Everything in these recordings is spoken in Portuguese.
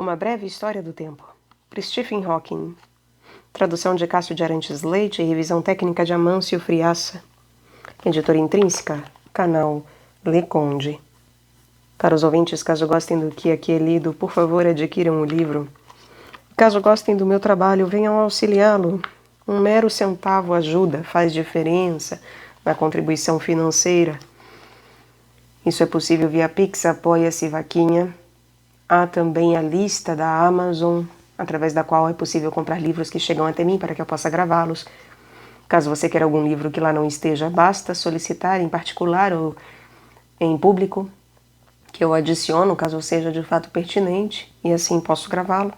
Uma breve história do tempo, por Stephen Hawking. Tradução de Cássio de Arantes Leite e revisão técnica de Amâncio Friaça. Editora Intrínseca, canal Leconde. Caros ouvintes, caso gostem do que aqui é lido, por favor adquiram o livro. Caso gostem do meu trabalho, venham auxiliá-lo. Um mero centavo ajuda, faz diferença na contribuição financeira. Isso é possível via Pix, Apoia-se, Vaquinha. Há também a lista da Amazon, através da qual é possível comprar livros que chegam até mim para que eu possa gravá-los. Caso você queira algum livro que lá não esteja, basta solicitar em particular ou em público, que eu adiciono caso seja de fato pertinente, e assim posso gravá-lo.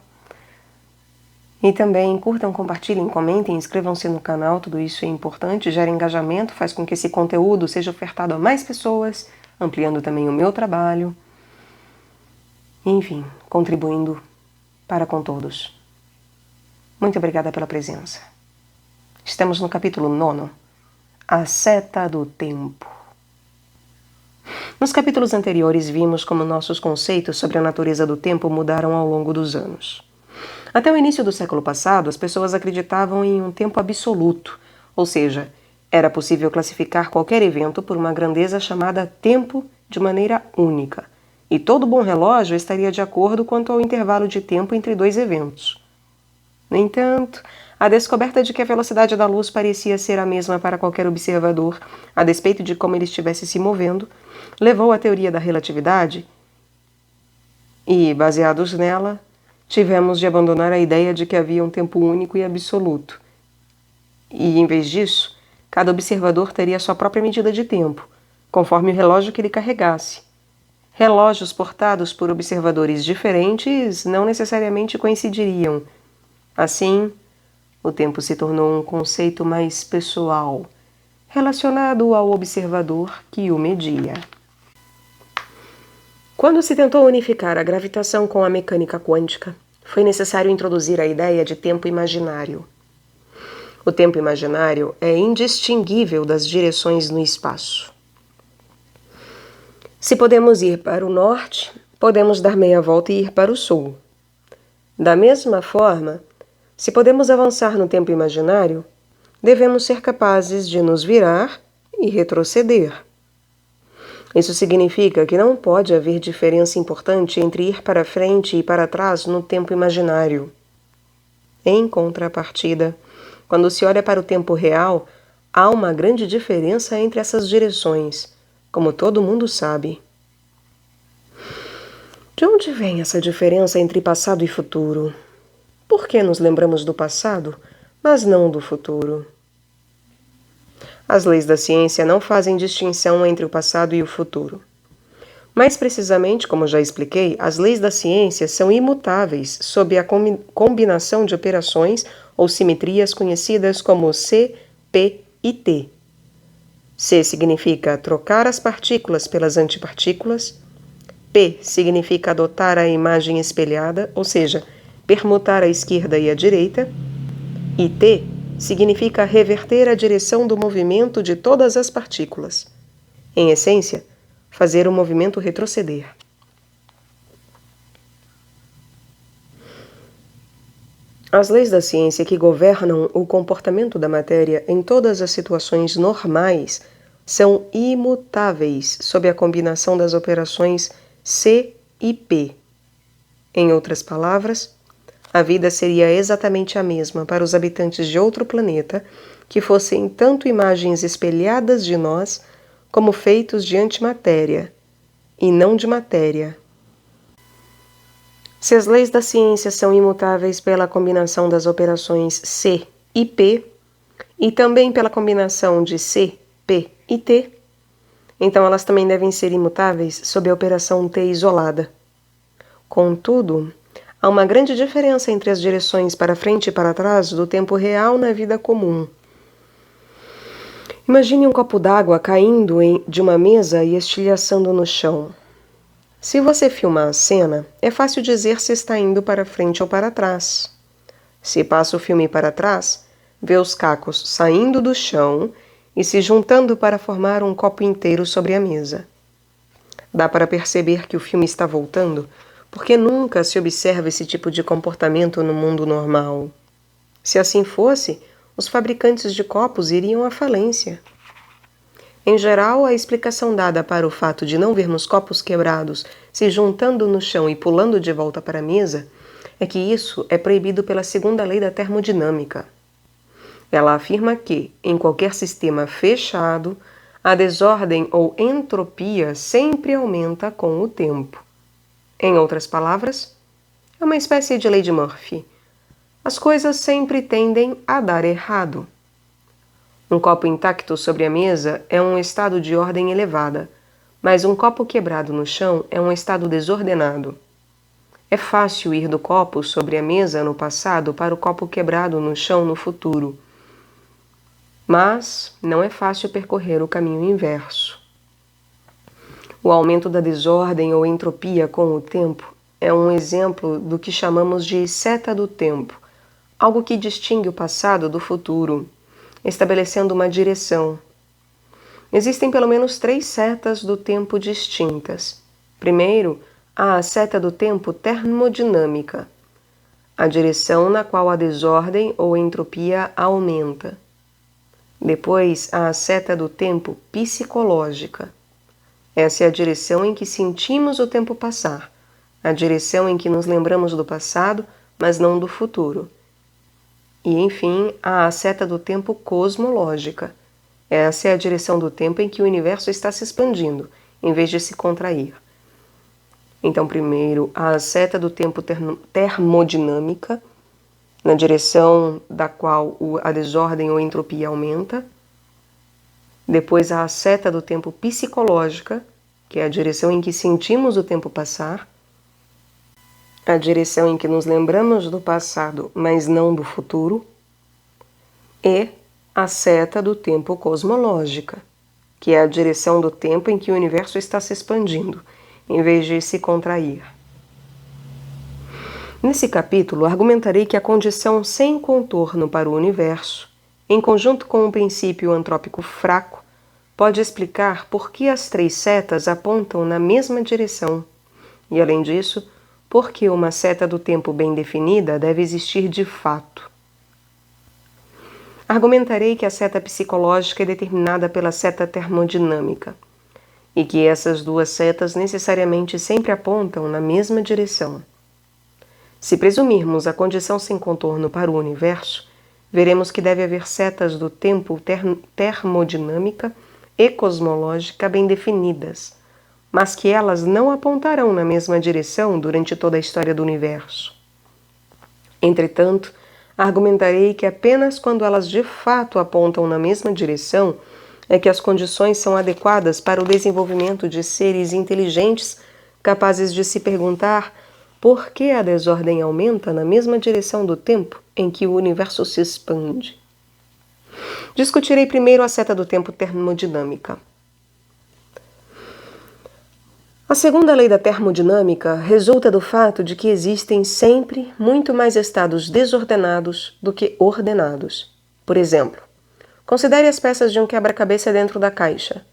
E também curtam, compartilhem, comentem, inscrevam-se no canal, tudo isso é importante, gera engajamento, faz com que esse conteúdo seja ofertado a mais pessoas, ampliando também o meu trabalho. Enfim, contribuindo para com todos. Muito obrigada pela presença. Estamos no capítulo 9, A Seta do Tempo. Nos capítulos anteriores vimos como nossos conceitos sobre a natureza do tempo mudaram ao longo dos anos. Até o início do século passado, as pessoas acreditavam em um tempo absoluto, ou seja, era possível classificar qualquer evento por uma grandeza chamada tempo de maneira única, e todo bom relógio estaria de acordo quanto ao intervalo de tempo entre dois eventos. No entanto, a descoberta de que a velocidade da luz parecia ser a mesma para qualquer observador, a despeito de como ele estivesse se movendo, levou à teoria da relatividade e, baseados nela, tivemos de abandonar a ideia de que havia um tempo único e absoluto. E, em vez disso, cada observador teria sua própria medida de tempo, conforme o relógio que ele carregasse. Relógios portados por observadores diferentes não necessariamente coincidiriam. Assim, o tempo se tornou um conceito mais pessoal, relacionado ao observador que o media. Quando se tentou unificar a gravitação com a mecânica quântica, foi necessário introduzir a ideia de tempo imaginário. O tempo imaginário é indistinguível das direções no espaço. Se podemos ir para o norte, podemos dar meia volta e ir para o sul. Da mesma forma, se podemos avançar no tempo imaginário, devemos ser capazes de nos virar e retroceder. Isso significa que não pode haver diferença importante entre ir para frente e para trás no tempo imaginário. Em contrapartida, quando se olha para o tempo real, há uma grande diferença entre essas direções, como todo mundo sabe. De onde vem essa diferença entre passado e futuro? Por que nos lembramos do passado, mas não do futuro? As leis da ciência não fazem distinção entre o passado e o futuro. Mais precisamente, como já expliquei, as leis da ciência são imutáveis sob a combinação de operações ou simetrias conhecidas como C, P e T. C significa trocar as partículas pelas antipartículas. P significa adotar a imagem espelhada, ou seja, permutar a esquerda e a direita. E T significa reverter a direção do movimento de todas as partículas. Em essência, fazer o movimento retroceder. As leis da ciência que governam o comportamento da matéria em todas as situações normais são imutáveis sob a combinação das operações C e P. Em outras palavras, a vida seria exatamente a mesma para os habitantes de outro planeta que fossem tanto imagens espelhadas de nós como feitos de antimatéria, e não de matéria. Se as leis da ciência são imutáveis pela combinação das operações C e P, e também pela combinação de C, P e T, então elas também devem ser imutáveis sob a operação T isolada. Contudo, há uma grande diferença entre as direções para frente e para trás do tempo real na vida comum. Imagine um copo d'água caindo de uma mesa e estilhaçando no chão. Se você filmar a cena, é fácil dizer se está indo para frente ou para trás. Se passa o filme para trás, vê os cacos saindo do chão e se juntando para formar um copo inteiro sobre a mesa. Dá para perceber que o filme está voltando, porque nunca se observa esse tipo de comportamento no mundo normal. Se assim fosse, os fabricantes de copos iriam à falência. Em geral, a explicação dada para o fato de não vermos copos quebrados se juntando no chão e pulando de volta para a mesa é que isso é proibido pela segunda lei da termodinâmica. Ela afirma que, em qualquer sistema fechado, a desordem ou entropia sempre aumenta com o tempo. Em outras palavras, é uma espécie de lei de Murphy. As coisas sempre tendem a dar errado. Um copo intacto sobre a mesa é um estado de ordem elevada, mas um copo quebrado no chão é um estado desordenado. É fácil ir do copo sobre a mesa no passado para o copo quebrado no chão no futuro. Mas não é fácil percorrer o caminho inverso. O aumento da desordem ou entropia com o tempo é um exemplo do que chamamos de seta do tempo, algo que distingue o passado do futuro, estabelecendo uma direção. Existem pelo menos 3 setas do tempo distintas. Primeiro, há a seta do tempo termodinâmica, a direção na qual a desordem ou entropia aumenta. Depois, há a seta do tempo psicológica. Essa é a direção em que sentimos o tempo passar, a direção em que nos lembramos do passado, mas não do futuro. E, enfim, há a seta do tempo cosmológica. Essa é a direção do tempo em que o universo está se expandindo, em vez de se contrair. Então, primeiro, há a seta do tempo termodinâmica, na direção da qual a desordem ou entropia aumenta. Depois há a seta do tempo psicológica, que é a direção em que sentimos o tempo passar, a direção em que nos lembramos do passado, mas não do futuro, e a seta do tempo cosmológica, que é a direção do tempo em que o universo está se expandindo, em vez de se contrair. Nesse capítulo, argumentarei que a condição sem contorno para o universo, em conjunto com um princípio antrópico fraco, pode explicar por que as 3 setas apontam na mesma direção, e, além disso, por que uma seta do tempo bem definida deve existir de fato. Argumentarei que a seta psicológica é determinada pela seta termodinâmica, e que essas 2 setas necessariamente sempre apontam na mesma direção. Se presumirmos a condição sem contorno para o universo, veremos que deve haver setas do tempo termodinâmica e cosmológica bem definidas, mas que elas não apontarão na mesma direção durante toda a história do universo. Entretanto, argumentarei que apenas quando elas de fato apontam na mesma direção é que as condições são adequadas para o desenvolvimento de seres inteligentes capazes de se perguntar por que a desordem aumenta na mesma direção do tempo em que o universo se expande. Discutirei primeiro a seta do tempo termodinâmica. A segunda lei da termodinâmica resulta do fato de que existem sempre muito mais estados desordenados do que ordenados. Por exemplo, considere as peças de um quebra-cabeça dentro da caixa.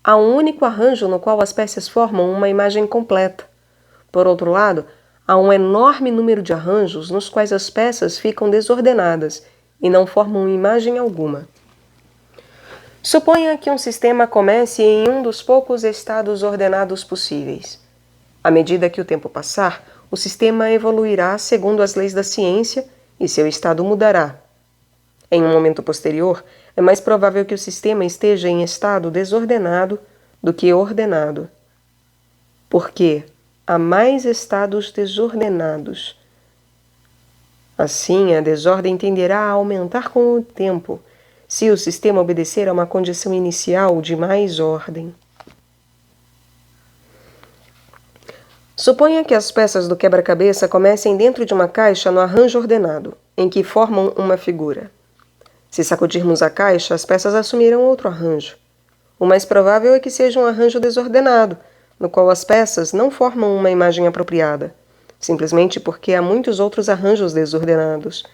Há um único arranjo no qual as peças formam uma imagem completa. Por outro lado, há um enorme número de arranjos nos quais as peças ficam desordenadas e não formam imagem alguma. Suponha que um sistema comece em um dos poucos estados ordenados possíveis. À medida que o tempo passar, o sistema evoluirá segundo as leis da ciência e seu estado mudará. Em um momento posterior, é mais provável que o sistema esteja em estado desordenado do que ordenado. Por quê? Há mais estados desordenados. Assim, a desordem tenderá a aumentar com o tempo, se o sistema obedecer a uma condição inicial de mais ordem. Suponha que as peças do quebra-cabeça comecem dentro de uma caixa no arranjo ordenado, em que formam uma figura. Se sacudirmos a caixa, as peças assumirão outro arranjo. O mais provável é que seja um arranjo desordenado, no qual as peças não formam uma imagem apropriada, simplesmente porque há muitos outros arranjos desordenados.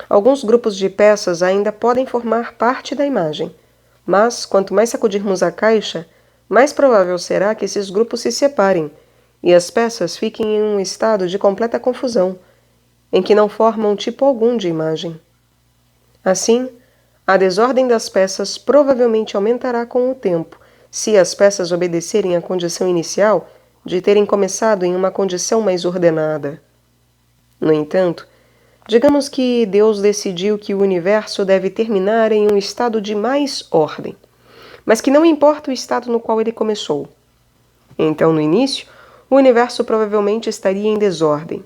Alguns grupos de peças ainda podem formar parte da imagem, mas quanto mais sacudirmos a caixa, mais provável será que esses grupos se separem, e as peças fiquem em um estado de completa confusão, em que não formam tipo algum de imagem. Assim, a desordem das peças provavelmente aumentará com o tempo, se as peças obedecerem à condição inicial de terem começado em uma condição mais ordenada. No entanto, digamos que Deus decidiu que o universo deve terminar em um estado de mais ordem, mas que não importa o estado no qual ele começou. Então, no início, o universo provavelmente estaria em desordem.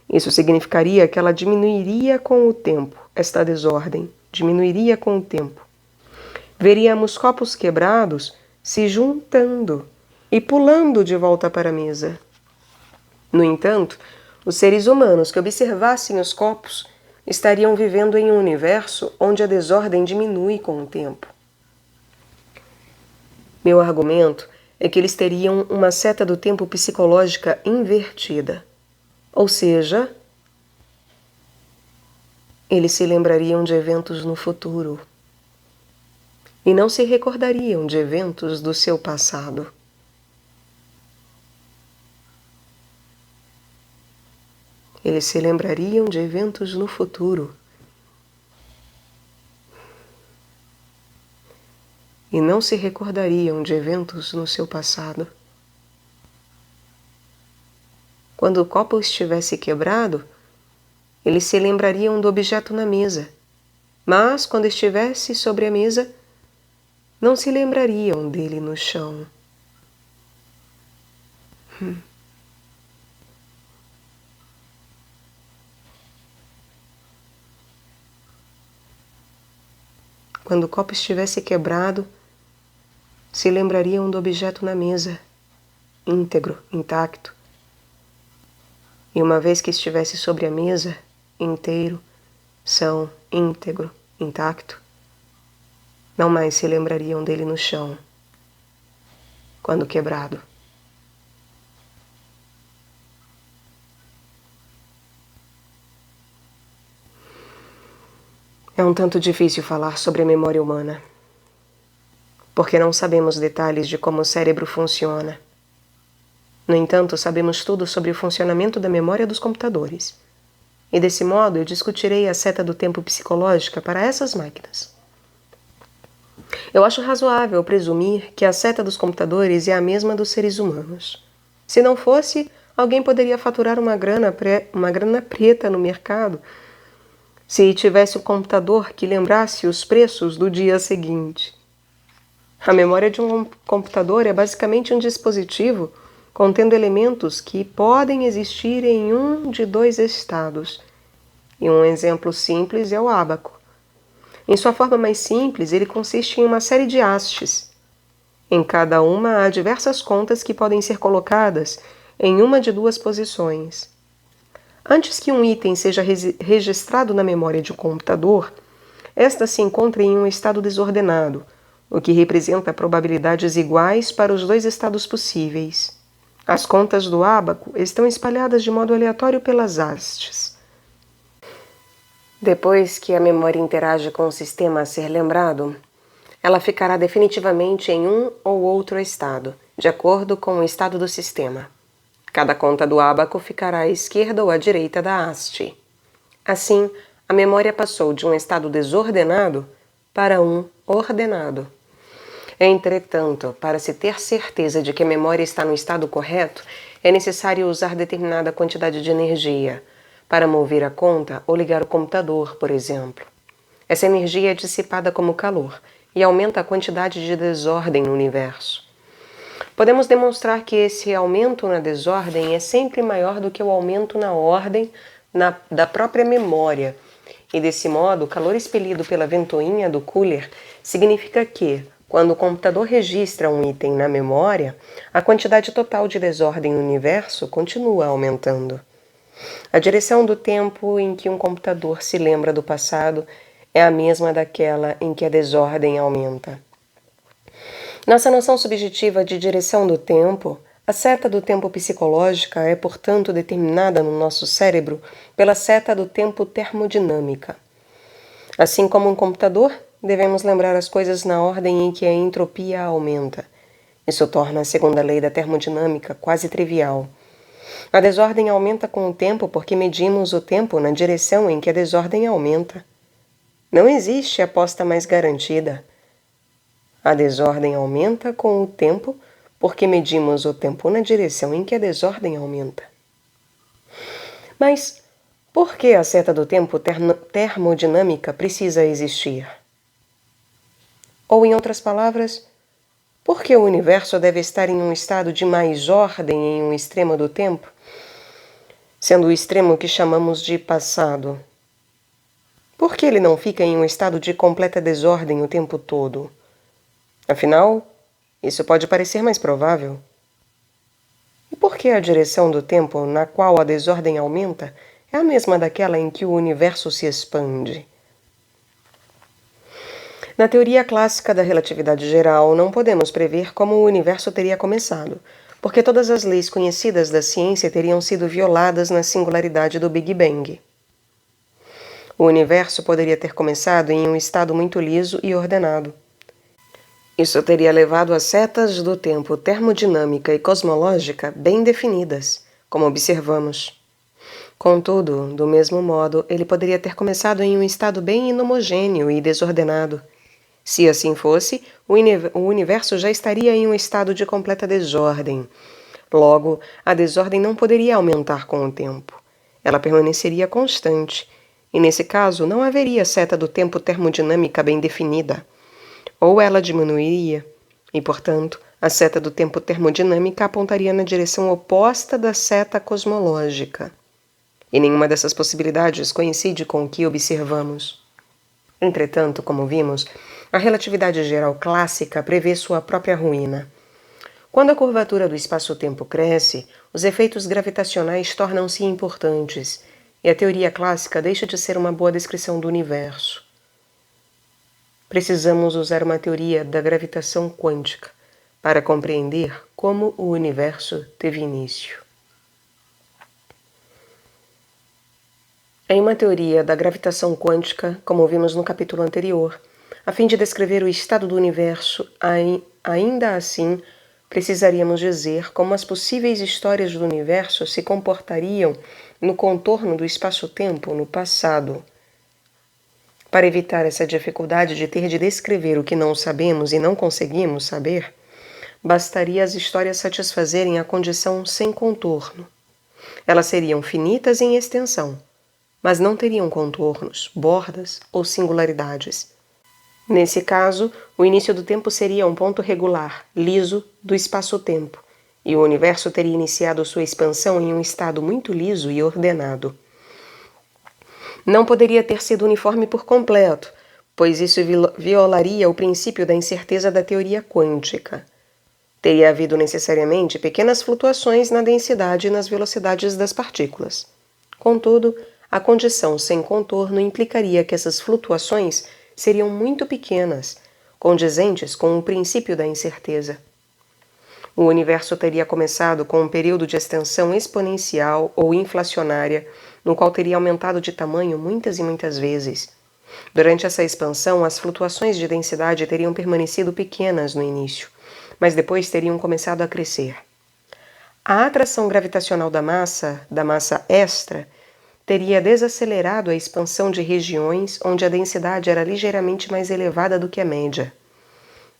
Isso significaria que ela diminuiria com o tempo. Esta desordem diminuiria com o tempo. Veríamos copos quebrados se juntando e pulando de volta para a mesa. No entanto, os seres humanos que observassem os copos estariam vivendo em um universo onde a desordem diminui com o tempo. Meu argumento é que eles teriam uma seta do tempo psicológica invertida. Ou seja, eles se lembrariam de eventos no futuro e não se recordariam de eventos do seu passado. Eles se lembrariam de eventos no futuro e não se recordariam de eventos no seu passado. Quando o copo estivesse quebrado, eles se lembrariam do objeto na mesa, mas quando estivesse sobre a mesa, não se lembrariam dele no chão. Quando o copo estivesse quebrado, se lembrariam do objeto na mesa, íntegro, intacto. E uma vez que estivesse sobre a mesa, inteiro, são, íntegro, intacto, não mais se lembrariam dele no chão, quando quebrado. É um tanto difícil falar sobre a memória humana, porque não sabemos detalhes de como o cérebro funciona. No entanto, sabemos tudo sobre o funcionamento da memória dos computadores. E desse modo eu discutirei a seta do tempo psicológica para essas máquinas. Eu acho razoável presumir que a seta dos computadores é a mesma dos seres humanos. Se não fosse, alguém poderia faturar uma grana preta no mercado se tivesse um computador que lembrasse os preços do dia seguinte. A memória de um computador é basicamente um dispositivo contendo elementos que podem existir em um de dois estados. E um exemplo simples é o ábaco. Em sua forma mais simples, ele consiste em uma série de hastes. Em cada uma há diversas contas que podem ser colocadas em uma de duas posições. Antes que um item seja registrado na memória de um computador, esta se encontra em um estado desordenado, o que representa probabilidades iguais para os dois estados possíveis. As contas do ábaco estão espalhadas de modo aleatório pelas hastes. Depois que a memória interage com o sistema a ser lembrado, ela ficará definitivamente em um ou outro estado, de acordo com o estado do sistema. Cada conta do ábaco ficará à esquerda ou à direita da haste. Assim, a memória passou de um estado desordenado para um ordenado. Entretanto, para se ter certeza de que a memória está no estado correto, é necessário usar determinada quantidade de energia para mover a conta ou ligar o computador, por exemplo. Essa energia é dissipada como calor e aumenta a quantidade de desordem no universo. Podemos demonstrar que esse aumento na desordem é sempre maior do que o aumento na ordem da própria memória. E desse modo, o calor expelido pela ventoinha do cooler significa que, quando o computador registra um item na memória, a quantidade total de desordem no universo continua aumentando. A direção do tempo em que um computador se lembra do passado é a mesma daquela em que a desordem aumenta. Nossa noção subjetiva de direção do tempo, a seta do tempo psicológica, é, portanto, determinada no nosso cérebro pela seta do tempo termodinâmica. Assim como um computador, devemos lembrar as coisas na ordem em que a entropia aumenta. Isso torna a segunda lei da termodinâmica quase trivial. A desordem aumenta com o tempo porque medimos o tempo na direção em que a desordem aumenta. Não existe aposta mais garantida. A desordem aumenta com o tempo porque medimos o tempo na direção em que a desordem aumenta. Mas por que a seta do tempo termodinâmica precisa existir? Ou, em outras palavras, por que o universo deve estar em um estado de mais ordem em um extremo do tempo, sendo o extremo que chamamos de passado? Por que ele não fica em um estado de completa desordem o tempo todo? Afinal, isso pode parecer mais provável. E por que a direção do tempo na qual a desordem aumenta é a mesma daquela em que o universo se expande? Na teoria clássica da relatividade geral, não podemos prever como o universo teria começado, porque todas as leis conhecidas da ciência teriam sido violadas na singularidade do Big Bang. O universo poderia ter começado em um estado muito liso e ordenado. Isso teria levado a setas do tempo termodinâmica e cosmológica bem definidas, como observamos. Contudo, do mesmo modo, ele poderia ter começado em um estado bem inhomogêneo e desordenado. Se assim fosse, o universo já estaria em um estado de completa desordem. Logo, a desordem não poderia aumentar com o tempo. Ela permaneceria constante, e nesse caso não haveria seta do tempo termodinâmica bem definida. Ou ela diminuiria, e, portanto, a seta do tempo termodinâmica apontaria na direção oposta da seta cosmológica. E nenhuma dessas possibilidades coincide com o que observamos. Entretanto, como vimos, a relatividade geral clássica prevê sua própria ruína. Quando a curvatura do espaço-tempo cresce, os efeitos gravitacionais tornam-se importantes, e a teoria clássica deixa de ser uma boa descrição do universo. Precisamos usar uma teoria da gravitação quântica para compreender como o universo teve início. Em uma teoria da gravitação quântica, como vimos no capítulo anterior, a fim de descrever o estado do universo, ainda assim, precisaríamos dizer como as possíveis histórias do universo se comportariam no contorno do espaço-tempo no passado. Para evitar essa dificuldade de ter de descrever o que não sabemos e não conseguimos saber, bastaria as histórias satisfazerem a condição sem contorno. Elas seriam finitas em extensão, mas não teriam contornos, bordas ou singularidades. Nesse caso, o início do tempo seria um ponto regular, liso, do espaço-tempo, e o universo teria iniciado sua expansão em um estado muito liso e ordenado. Não poderia ter sido uniforme por completo, pois isso violaria o princípio da incerteza da teoria quântica. Teria havido necessariamente pequenas flutuações na densidade e nas velocidades das partículas. Contudo, a condição sem contorno implicaria que essas flutuações seriam muito pequenas, condizentes com o princípio da incerteza. O universo teria começado com um período de extensão exponencial ou inflacionária, no qual teria aumentado de tamanho muitas e muitas vezes. Durante essa expansão, as flutuações de densidade teriam permanecido pequenas no início, mas depois teriam começado a crescer. A atração gravitacional da massa extra, teria desacelerado a expansão de regiões onde a densidade era ligeiramente mais elevada do que a média.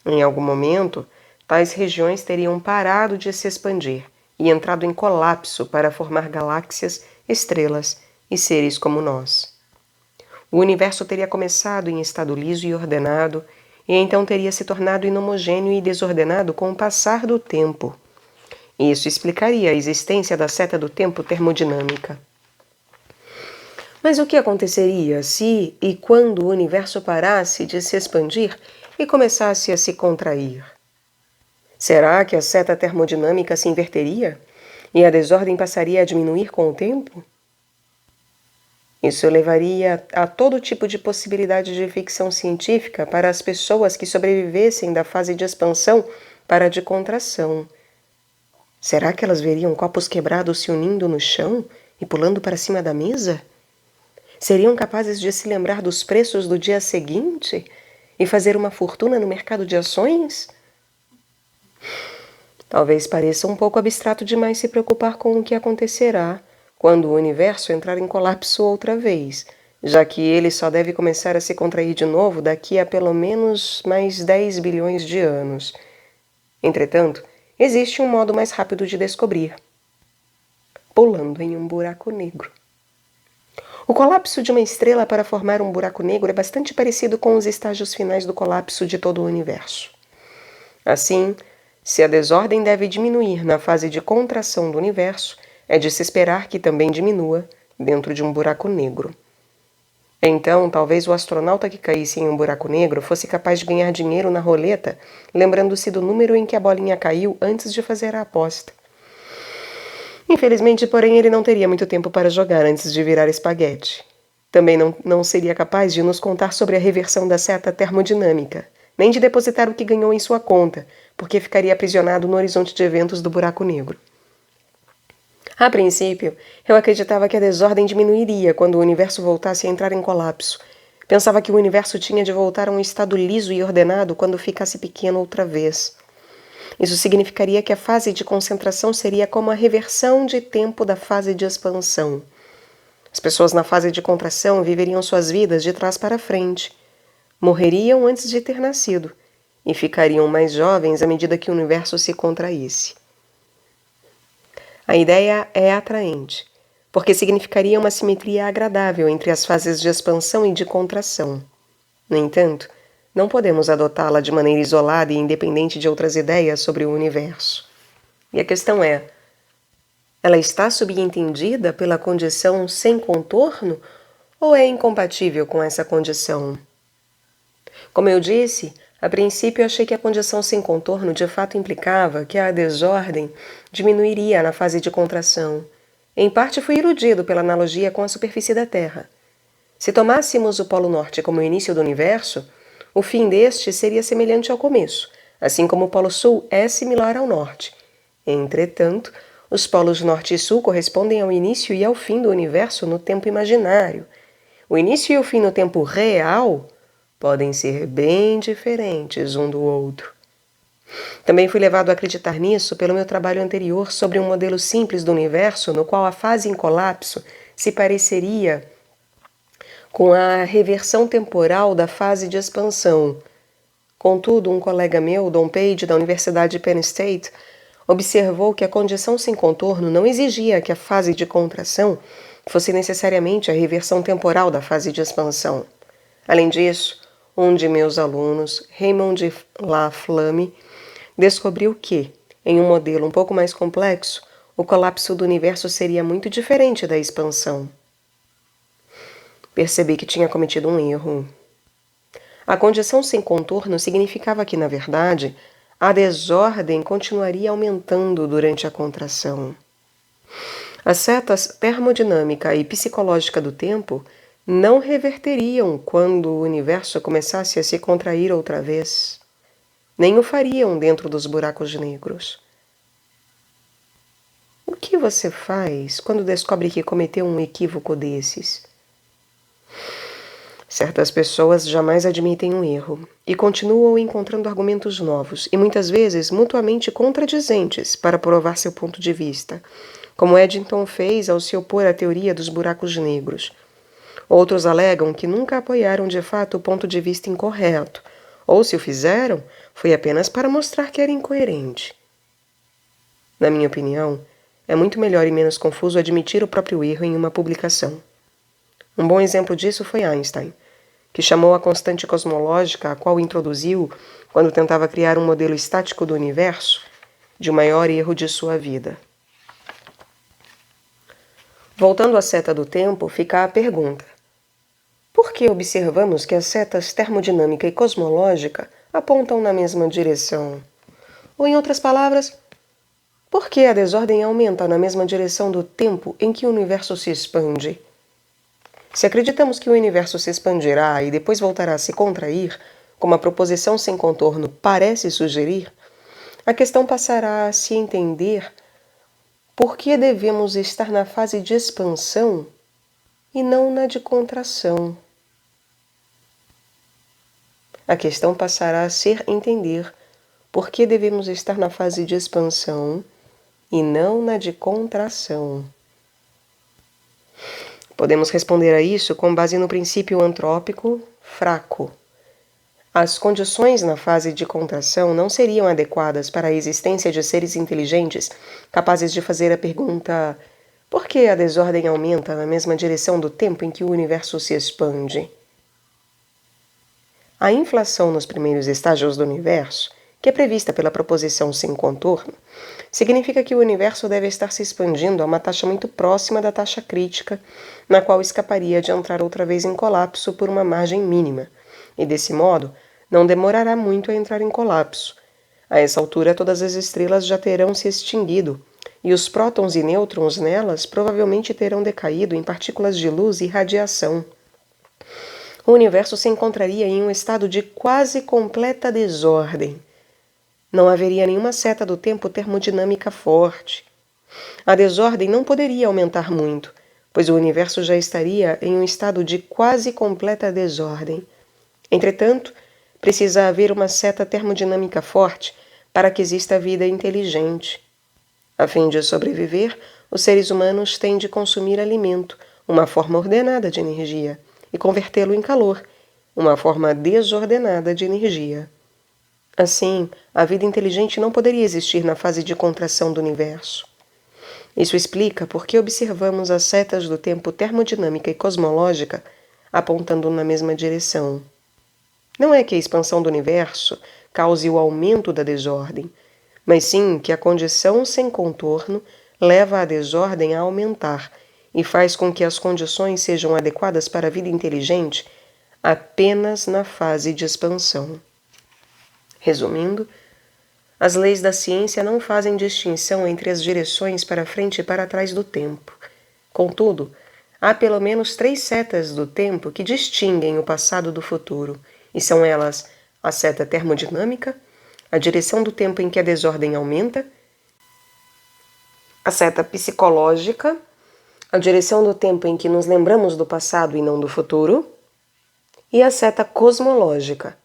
Em algum momento, tais regiões teriam parado de se expandir e entrado em colapso para formar galáxias, estrelas e seres como nós. O universo teria começado em estado liso e ordenado, e então teria se tornado inhomogêneo e desordenado com o passar do tempo. Isso explicaria a existência da seta do tempo termodinâmica. Mas o que aconteceria se e quando o universo parasse de se expandir e começasse a se contrair? Será que a seta termodinâmica se inverteria e a desordem passaria a diminuir com o tempo? Isso levaria a todo tipo de possibilidade de ficção científica para as pessoas que sobrevivessem da fase de expansão para a de contração. Será que elas veriam copos quebrados se unindo no chão e pulando para cima da mesa? Seriam capazes de se lembrar dos preços do dia seguinte e fazer uma fortuna no mercado de ações? Talvez pareça um pouco abstrato demais se preocupar com o que acontecerá quando o universo entrar em colapso outra vez, já que ele só deve começar a se contrair de novo daqui a pelo menos mais 10 bilhões de anos. Entretanto, existe um modo mais rápido de descobrir: pulando em um buraco negro. O colapso de uma estrela para formar um buraco negro é bastante parecido com os estágios finais do colapso de todo o universo. Assim, se a desordem deve diminuir na fase de contração do universo, é de se esperar que também diminua dentro de um buraco negro. Então, talvez o astronauta que caísse em um buraco negro fosse capaz de ganhar dinheiro na roleta, lembrando-se do número em que a bolinha caiu antes de fazer a aposta. Infelizmente, porém, ele não teria muito tempo para jogar antes de virar espaguete. Também não seria capaz de nos contar sobre a reversão da seta termodinâmica, nem de depositar o que ganhou em sua conta, porque ficaria aprisionado no horizonte de eventos do buraco negro. A princípio, eu acreditava que a desordem diminuiria quando o universo voltasse a entrar em colapso. Pensava que o universo tinha de voltar a um estado liso e ordenado quando ficasse pequeno outra vez. Isso significaria que a fase de concentração seria como a reversão de tempo da fase de expansão. As pessoas na fase de contração viveriam suas vidas de trás para frente, morreriam antes de ter nascido e ficariam mais jovens à medida que o universo se contraísse. A ideia é atraente, porque significaria uma simetria agradável entre as fases de expansão e de contração. No entanto, não podemos adotá-la de maneira isolada e independente de outras ideias sobre o universo. E a questão é: ela está subentendida pela condição sem contorno ou é incompatível com essa condição? Como eu disse, a princípio achei que a condição sem contorno de fato implicava que a desordem diminuiria na fase de contração. Em parte fui iludido pela analogia com a superfície da Terra. Se tomássemos o Polo Norte como o início do universo, o fim deste seria semelhante ao começo, assim como o Polo Sul é similar ao Norte. Entretanto, os polos Norte e Sul correspondem ao início e ao fim do universo no tempo imaginário. O início e o fim no tempo real podem ser bem diferentes um do outro. Também fui levado a acreditar nisso pelo meu trabalho anterior sobre um modelo simples do universo no qual a fase em colapso se pareceria com a reversão temporal da fase de expansão. Contudo, um colega meu, Don Page, da Universidade de Penn State, observou que a condição sem contorno não exigia que a fase de contração fosse necessariamente a reversão temporal da fase de expansão. Além disso, um de meus alunos, Raymond Laflamme, descobriu que, em um modelo um pouco mais complexo, o colapso do universo seria muito diferente da expansão. Percebi que tinha cometido um erro. A condição sem contorno significava que, na verdade, a desordem continuaria aumentando durante a contração. As setas termodinâmica e psicológica do tempo não reverteriam quando o universo começasse a se contrair outra vez. Nem o fariam dentro dos buracos negros. O que você faz quando descobre que cometeu um equívoco desses? Certas pessoas jamais admitem um erro e continuam encontrando argumentos novos e muitas vezes mutuamente contradizentes para provar seu ponto de vista, como Eddington fez ao se opor à teoria dos buracos negros. Outros alegam que nunca apoiaram de fato o ponto de vista incorreto, ou se o fizeram, foi apenas para mostrar que era incoerente. Na minha opinião, é muito melhor e menos confuso admitir o próprio erro em uma publicação. Um bom exemplo disso foi Einstein, que chamou a constante cosmológica a qual introduziu quando tentava criar um modelo estático do universo de o maior erro de sua vida. Voltando à seta do tempo, fica a pergunta: por que observamos que as setas termodinâmica e cosmológica apontam na mesma direção? Ou, em outras palavras, por que a desordem aumenta na mesma direção do tempo em que o universo se expande? Se acreditamos que o universo se expandirá e depois voltará a se contrair, como a proposição sem contorno parece sugerir, a questão passará a se entender por que devemos estar na fase de expansão e não na de contração. A questão passará a ser entender por que devemos estar na fase de expansão e não na de contração? Podemos responder a isso com base no princípio antrópico fraco. As condições na fase de contração não seriam adequadas para a existência de seres inteligentes capazes de fazer a pergunta: por que a desordem aumenta na mesma direção do tempo em que o universo se expande? A inflação nos primeiros estágios do universo, que é prevista pela proposição sem contorno, significa que o universo deve estar se expandindo a uma taxa muito próxima da taxa crítica, na qual escaparia de entrar outra vez em colapso por uma margem mínima, e desse modo não demorará muito a entrar em colapso. A essa altura todas as estrelas já terão se extinguido, e os prótons e nêutrons nelas provavelmente terão decaído em partículas de luz e radiação. O universo se encontraria em um estado de quase completa desordem. Não haveria nenhuma seta do tempo termodinâmica forte. A desordem não poderia aumentar muito, pois o universo já estaria em um estado de quase completa desordem. Entretanto, precisa haver uma seta termodinâmica forte para que exista vida inteligente. A fim de sobreviver, os seres humanos têm de consumir alimento, uma forma ordenada de energia, e convertê-lo em calor, uma forma desordenada de energia. Assim, a vida inteligente não poderia existir na fase de contração do universo. Isso explica por que observamos as setas do tempo termodinâmica e cosmológica apontando na mesma direção. Não é que a expansão do universo cause o aumento da desordem, mas sim que a condição sem contorno leva a desordem a aumentar e faz com que as condições sejam adequadas para a vida inteligente apenas na fase de expansão. Resumindo, as leis da ciência não fazem distinção entre as direções para frente e para trás do tempo. Contudo, há pelo menos 3 setas do tempo que distinguem o passado do futuro, e são elas a seta termodinâmica, a direção do tempo em que a desordem aumenta, a seta psicológica, a direção do tempo em que nos lembramos do passado e não do futuro, e a seta cosmológica,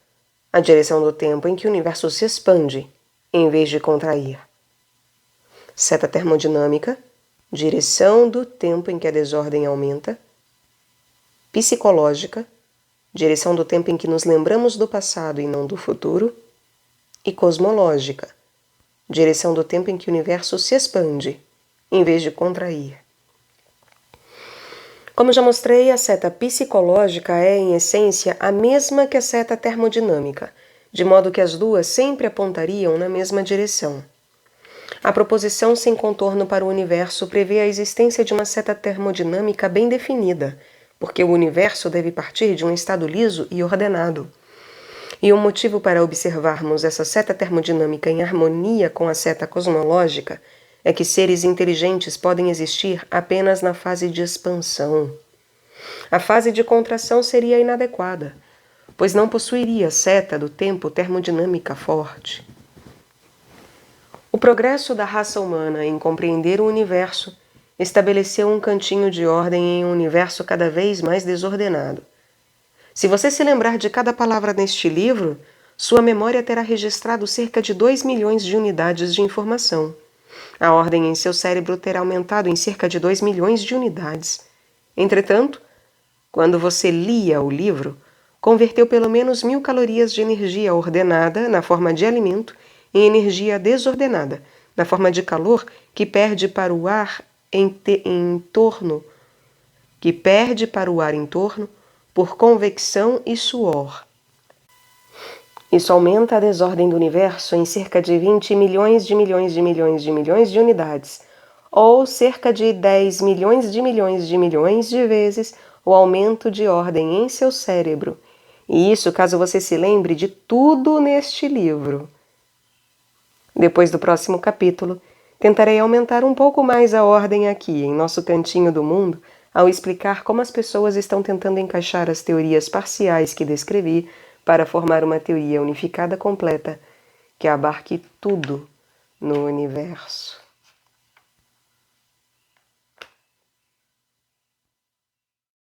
a direção do tempo em que o universo se expande, em vez de contrair. Seta termodinâmica, direção do tempo em que a desordem aumenta. Psicológica, direção do tempo em que nos lembramos do passado e não do futuro. E cosmológica, direção do tempo em que o universo se expande, em vez de contrair. Como já mostrei, a seta psicológica é, em essência, a mesma que a seta termodinâmica, de modo que as duas sempre apontariam na mesma direção. A proposição sem contorno para o universo prevê a existência de uma seta termodinâmica bem definida, porque o universo deve partir de um estado liso e ordenado. E o motivo para observarmos essa seta termodinâmica em harmonia com a seta cosmológica é que seres inteligentes podem existir apenas na fase de expansão. A fase de contração seria inadequada, pois não possuiria seta do tempo termodinâmica forte. O progresso da raça humana em compreender o universo estabeleceu um cantinho de ordem em um universo cada vez mais desordenado. Se você se lembrar de cada palavra neste livro, sua memória terá registrado cerca de 2 milhões de unidades de informação. A ordem em seu cérebro terá aumentado em cerca de 2 milhões de unidades. Entretanto, quando você lia o livro, converteu pelo menos 1000 calorias de energia ordenada, na forma de alimento, em energia desordenada, na forma de calor que perde para o ar em torno por convecção e suor. Isso aumenta a desordem do universo em cerca de 20 milhões de milhões de milhões de milhões de unidades, ou cerca de 10 milhões de vezes o aumento de ordem em seu cérebro. E isso caso você se lembre de tudo neste livro. Depois do próximo capítulo, tentarei aumentar um pouco mais a ordem aqui, em nosso cantinho do mundo, ao explicar como as pessoas estão tentando encaixar as teorias parciais que descrevi para formar uma teoria unificada completa que abarque tudo no universo.